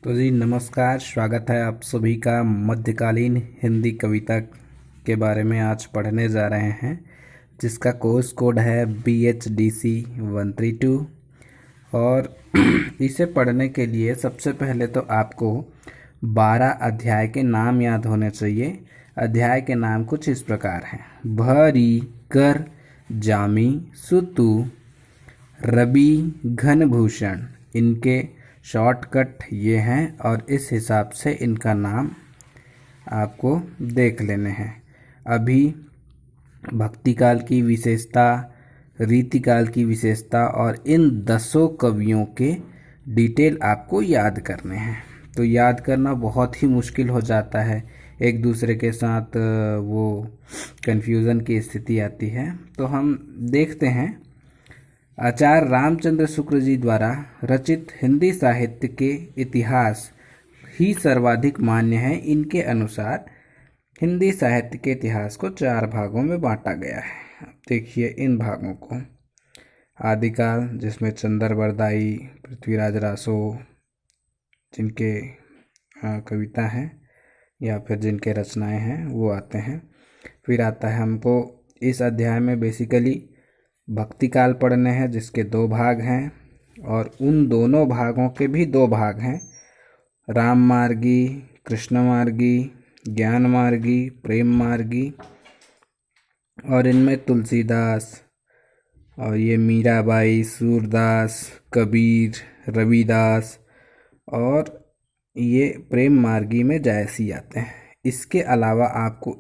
तो जी नमस्कार, स्वागत है आप सभी का। मध्यकालीन हिंदी कविता के बारे में आज पढ़ने जा रहे हैं, जिसका कोर्स कोड है BHDC 132। और इसे पढ़ने के लिए सबसे पहले तो आपको 12 अध्याय के नाम याद होने चाहिए। अध्याय के नाम कुछ इस प्रकार हैं: भरी, कर, जामी, सुतु, रवि, घनभूषण। इनके शॉर्टकट ये हैं और इस हिसाब से इनका नाम आपको देख लेने हैं। अभी भक्ति काल की विशेषता, रीतिकाल की विशेषता और इन 10 कवियों के डिटेल आपको याद करने हैं। तो याद करना बहुत ही मुश्किल हो जाता है, एक दूसरे के साथ वो कन्फ्यूज़न की स्थिति आती है। तो हम देखते हैं। आचार्य रामचंद्र शुक्ल जी द्वारा रचित हिंदी साहित्य के इतिहास ही सर्वाधिक मान्य है। इनके अनुसार हिंदी साहित्य के इतिहास को 4 भागों में बांटा गया है। अब देखिए इन भागों को। आदिकाल, जिसमें चंदर बरदाई, पृथ्वीराज रासो जिनके कविता हैं या फिर जिनके रचनाएं हैं वो आते हैं। फिर आता है हमको इस अध्याय में बेसिकली भक्ति काल पढ़ने हैं, जिसके 2 भाग हैं और उन दोनों भागों के भी 2 भाग हैं: राम मार्गी, कृष्ण मार्गी, ज्ञान मार्गी, प्रेम मार्गी। और इनमें तुलसीदास और ये मीराबाई, सूरदास, कबीर, रविदास और ये प्रेम मार्गी में जायसी आते हैं। इसके अलावा आपको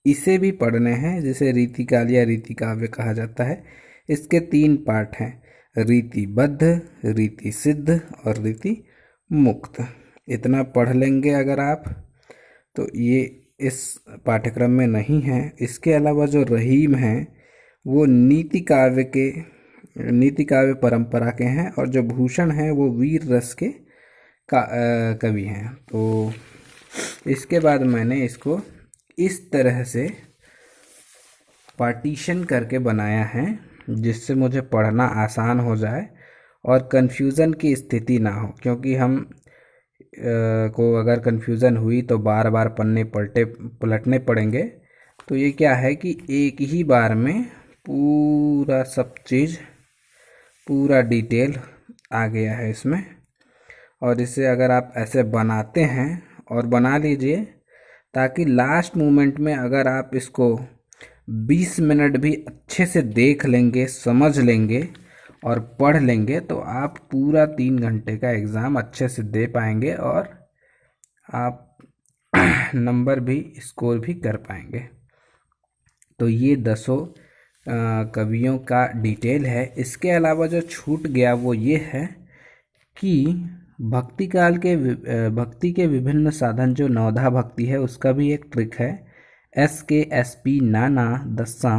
इसे भी पढ़ने हैं, जिसे रीतिकाल या रीति काव्य कहा जाता है। इसके 3 पार्ट हैं: रीतिबद्ध, रीति सिद्ध और रीति मुक्त। इतना पढ़ लेंगे अगर आप, तो ये इस पाठ्यक्रम में नहीं है। इसके अलावा जो रहीम हैं वो नीति काव्य परंपरा के हैं और जो भूषण हैं वो वीर रस के कवि हैं। तो इसके बाद मैंने इसको इस तरह से पार्टीशन करके बनाया है, जिससे मुझे पढ़ना आसान हो जाए और कन्फ्यूज़न की स्थिति ना हो। क्योंकि हम को अगर कन्फ्यूज़न हुई तो बार बार पन्ने पलटने पड़ेंगे। तो ये क्या है कि एक ही बार में पूरा सब चीज़, पूरा डिटेल आ गया है इसमें। और इसे अगर आप ऐसे बनाते हैं और बना लीजिए, ताकि लास्ट मोमेंट में अगर आप इसको 20 मिनट भी अच्छे से देख लेंगे, समझ लेंगे और पढ़ लेंगे, तो आप पूरा 3 घंटे का एग्ज़ाम अच्छे से दे पाएंगे और आप नंबर भी स्कोर भी कर पाएंगे। तो ये 10 कवियों का डिटेल है। इसके अलावा जो छूट गया वो ये है कि भक्ति के विभिन्न साधन, जो नवधा भक्ति है उसका भी एक ट्रिक है। SKSP नाना दस्सा,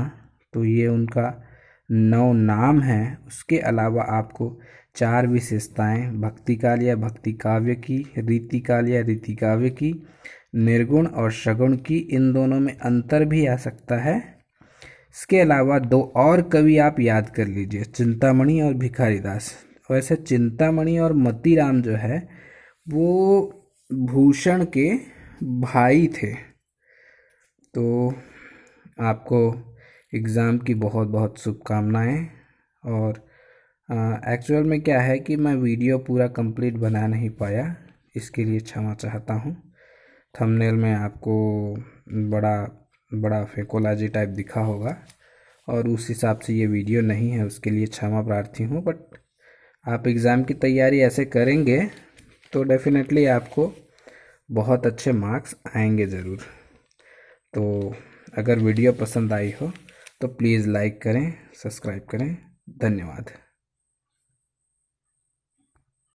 तो ये उनका 9 नाम है। उसके अलावा आपको 4 विशेषताएं भक्ति काल या भक्ति काव्य की, रीति काल या रीति काव्य की, निर्गुण और सगुण की, इन दोनों में अंतर भी आ सकता है। इसके अलावा 2 और कवि आप याद कर लीजिए, चिंतामणि और भिखारीदास। वैसे चिंतामणि और मतीराम जो है वो भूषण के भाई थे। तो आपको एग्ज़ाम की बहुत बहुत शुभकामनाएं। और एक्चुअल में क्या है कि मैं वीडियो पूरा कंप्लीट बना नहीं पाया, इसके लिए क्षमा चाहता हूँ। थंबनेल में आपको बड़ा बड़ा फेकोलॉजी टाइप दिखा होगा और उस हिसाब से ये वीडियो नहीं है, उसके लिए क्षमा प्रार्थी हूँ। बट आप एग्ज़ाम की तैयारी ऐसे करेंगे तो डेफिनेटली आपको बहुत अच्छे मार्क्स आएंगे ज़रूर। तो अगर वीडियो पसंद आई हो तो प्लीज़ लाइक करें, सब्सक्राइब करें। धन्यवाद।